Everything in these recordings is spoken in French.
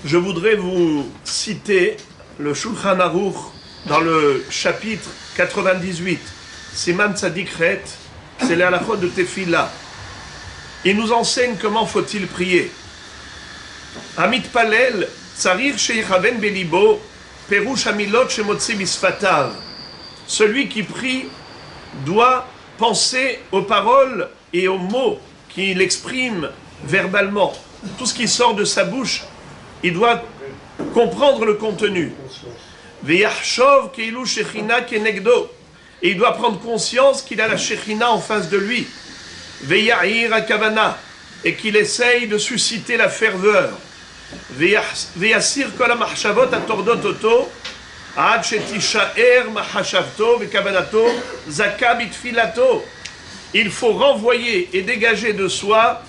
Je voudrais vous citer le Shulchan Aruch dans le chapitre 98, Siman Tzadik Chet, c'est les halachot de Tefila. Il nous enseigne comment faut-il prier. Amit Palel, Tzarir Sheyichaven Belibo, Perush Amilot Shemotzi Bisfatav. Celui qui prie doit penser aux paroles et aux mots qu'il exprime verbalement. Tout ce qui sort de sa bouche, il doit comprendre le contenu. Veyachshov keilu shechina kenegdo. Et il doit prendre conscience qu'il a la shechina en face de lui. Veyahir akavana. Et qu'il essaye de susciter la ferveur. Veyasir kol hamachshavot atordot oto. Ad shetishaer mahashavto vekavanato zaka bitfilato. Il faut renvoyer et dégager de soi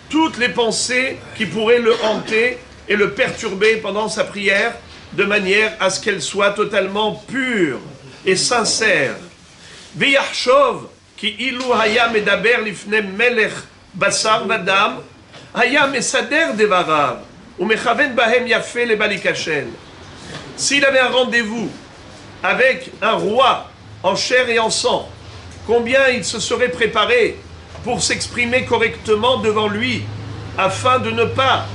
toutes les pensées qui pourraient le hanter et le perturber pendant sa prière, de manière à ce qu'elle soit totalement pure et sincère. Veyachshov ki ilu haya medaber lifne melech basar vadam haya mesader devarav umechaven bahem yafe lebalikashel. S'il avait un rendez-vous avec un roi en chair et en sang, combien il se serait préparé pour s'exprimer correctement devant lui, afin de ne pas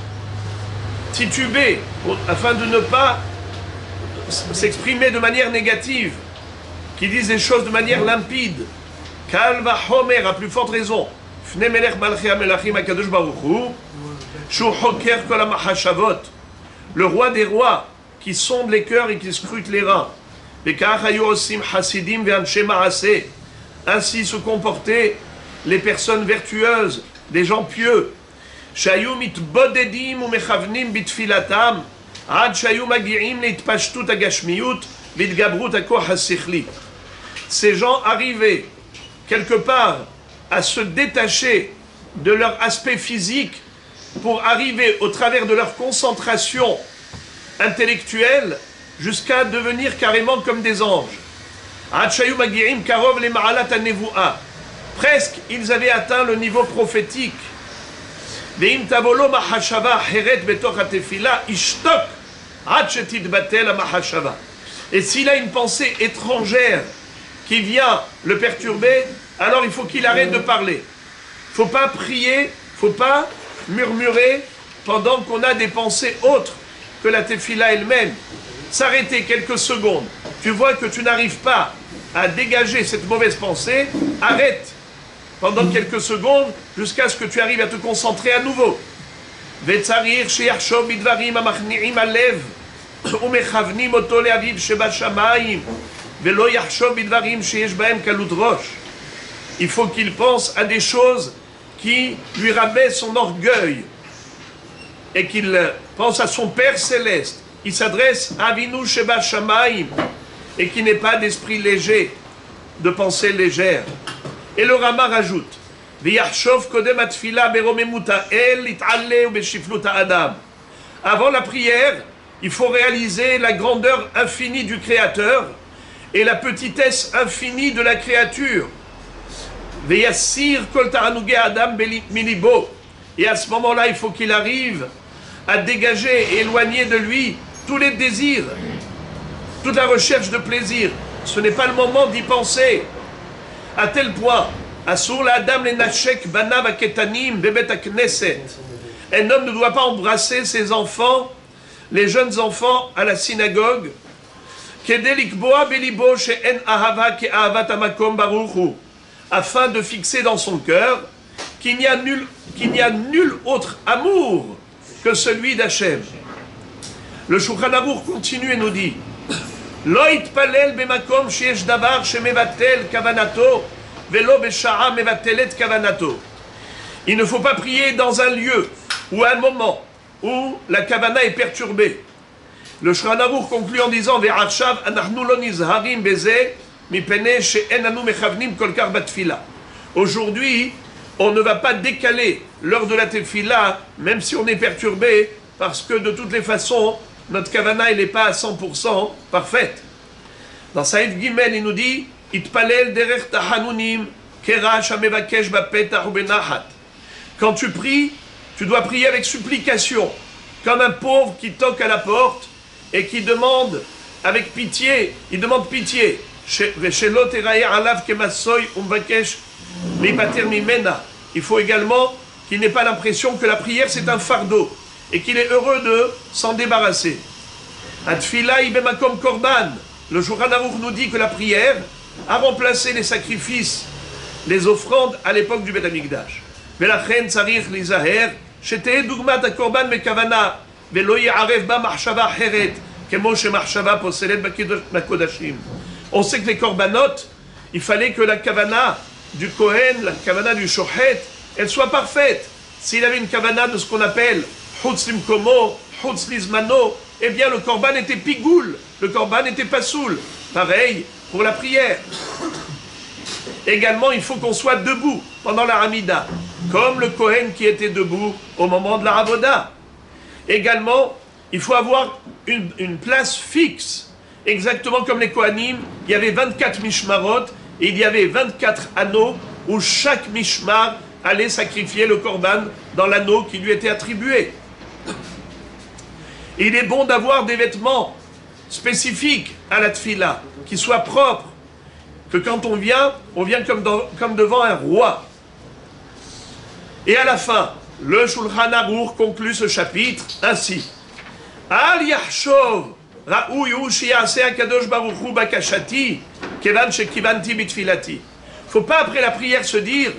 tituber, afin de ne pas s'exprimer de manière négative, qu'il dise les choses de manière limpide. Kalva Homer, à plus forte raison, Fne Melech Malchei HaMelachim HaKadosh Baruch Hu, Shu Hoker Kol HaMachashavot, le roi des rois, qui sonde les cœurs et qui scrute les reins. Vekach hayu osim Hasidim ve'anshe ma'aseh. Ainsi se comportaient les personnes vertueuses, des gens pieux. Shayu mitbodedim umechavnim bitfilatam, ad shayu magi'im leitpashtut agashmiyut vitgabrut hakoch hasichli. Ces gens arrivaient quelque part à se détacher de leur aspect physique pour arriver au travers de leur concentration intellectuelle jusqu'à devenir carrément comme des anges. Ad shayu magi'im karov le ma'alat hanevuah. Presque, ils avaient atteint le niveau prophétique. Et s'il a une pensée étrangère qui vient le perturber, alors il faut qu'il arrête de parler. Il ne faut pas prier, il ne faut pas murmurer pendant qu'on a des pensées autres que la tefila elle-même. S'arrêter quelques secondes. Tu vois que tu n'arrives pas à dégager cette mauvaise pensée, arrête pendant quelques secondes, jusqu'à ce que tu arrives à te concentrer à nouveau. Il faut qu'il pense à des choses qui lui rabaissent son orgueil et qu'il pense à son Père Céleste. Il s'adresse à Avinu Sheba Shamayim et qui n'est pas d'esprit léger, de pensée légère. Et le Rama rajoute, avant la prière, il faut réaliser la grandeur infinie du Créateur et la petitesse infinie de la créature. Et à ce moment-là, il faut qu'il arrive à dégager et éloigner de lui tous les désirs, toute la recherche de plaisir. Ce n'est pas le moment d'y penser. À tel point, Asur la Adam le Nashek Banav Aketanim Bebet Akneset. Un homme ne doit pas embrasser ses enfants, les jeunes enfants, à la synagogue. Kedelikboa Belibo She'en Ahava Ke Ahavat Amakom Baruchu. Afin de fixer dans son cœur qu'il n'y a nul autre amour que celui d'Hachem. Le Shulchan Aruch continue et nous dit Lo itpalel bemakom sheyesh davar shemevatel kavanato velo besha'a mevatelet kavanato. Il ne faut pas prier dans un lieu ou un moment où la kavana est perturbée. Le Shulchan Aruch conclut en disant Ve'achav anachnu lo nizharim beze mipene she'en anu mechavnim kol kar batfila. Aujourd'hui, on ne va pas décaler l'heure de la tefila, même si on est perturbé, parce que de toutes les façons, notre kavana, elle n'est pas à 100% parfaite. Dans Saïd Gimel, il nous dit Itpalel derech tahanunim kerash hamevakesh bapetach ubenahat. Quand tu pries, tu dois prier avec supplication, comme un pauvre qui toque à la porte et qui demande avec pitié, il demande pitié. Il faut également qu'il n'ait pas l'impression que la prière c'est un fardeau et qu'il est heureux de s'en débarrasser. Le Shulchan Aruch nous dit que la prière a remplacé les sacrifices, les offrandes à l'époque du Beth Amikdash. ולכן צריך להיזהר שתהיה דוגמת הקורבן בכוונה ולא יערב בה מחשבה אחרת כמו שמחשבה פוסלת בקודשים. On sait que les corbanotes, il fallait que la kavana du Kohen, la kavana du Shochet, elle soit parfaite. S'il avait une kavana de ce qu'on appelle Chutz Limkomo, Chutz Lizmano, eh bien le korban était pigoul, le korban n'était pas soul. Pareil pour la prière. Également, il faut qu'on soit debout pendant la Hamida, comme le Kohen qui était debout au moment de la Avoda. Également, il faut avoir une place fixe, exactement comme les Kohanim. Il y avait 24 mishmarot et il y avait 24 anneaux où chaque mishmar allait sacrifier le korban dans l'anneau qui lui était attribué. Il est bon d'avoir des vêtements spécifiques à la tfila, qui soient propres, que quand on vient comme devant un roi. Et à la fin, le Shulchan Aruch conclut ce chapitre ainsi. Al yachshov ra'uy hu sheyaseh hakadosh baruch hu bakashati kevan shekivanti bitfilati. Faut pas après la prière se dire,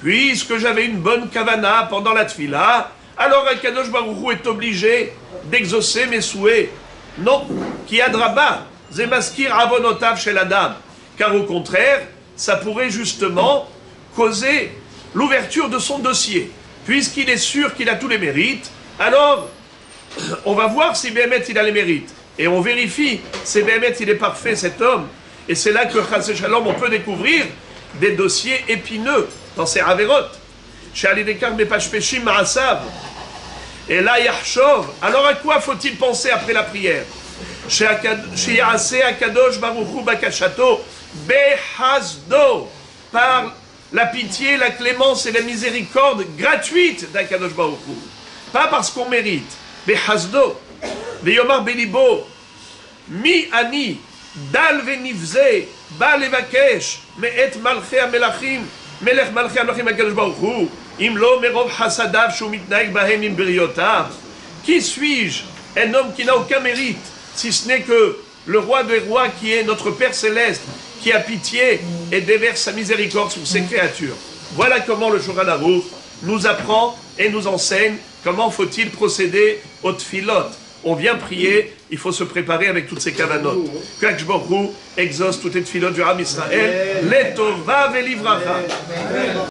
puisque j'avais une bonne kavana pendant la tfila, alors hakadosh baruch hu est obligé d'exaucer mes souhaits. Non, ki adraba zemaskir avonotav shel adam. Car au contraire, ça pourrait justement causer l'ouverture de son dossier. Puisqu'il est sûr qu'il a tous les mérites, alors on va voir si Béhémet il a les mérites. Et on vérifie si Béhémet il est parfait cet homme. Et c'est là que Chas Shalom on peut découvrir des dossiers épineux dans ces Averot. Chez Alidekar Mepashpeshim Ma'asav. Et là, Yachshov. Alors à quoi faut-il penser après la prière? Chez Yaseh Akadosh Baruch Hu Bakashato. Behazdo, par la pitié, la clémence et la miséricorde gratuite d'Akadosh Baruch Hu. Pas parce qu'on mérite. Behazdo, Veyomar Belibo, Mi Ani, Dal Venivze, Bal Evakesh, Me'et Malchei Amelachim, Melech Malchei Amelachim Akadosh Baruch Hu, Imlo Merov Hasadav, Shumitnaik Bahem Im Beriotav. Qui suis-je? Un homme qui n'a aucun mérite, si ce n'est que le roi des rois qui est notre Père Céleste, qui a pitié et déverse sa miséricorde sur ses créatures. Voilà comment le Shulchan Aruch nous apprend et nous enseigne comment faut-il procéder au tfilot. On vient prier, il faut se préparer avec toutes ces kavanot. Que Akadosh Baruch Hu exauce toutes les tfilot du Ram Israël. Letova velivracha.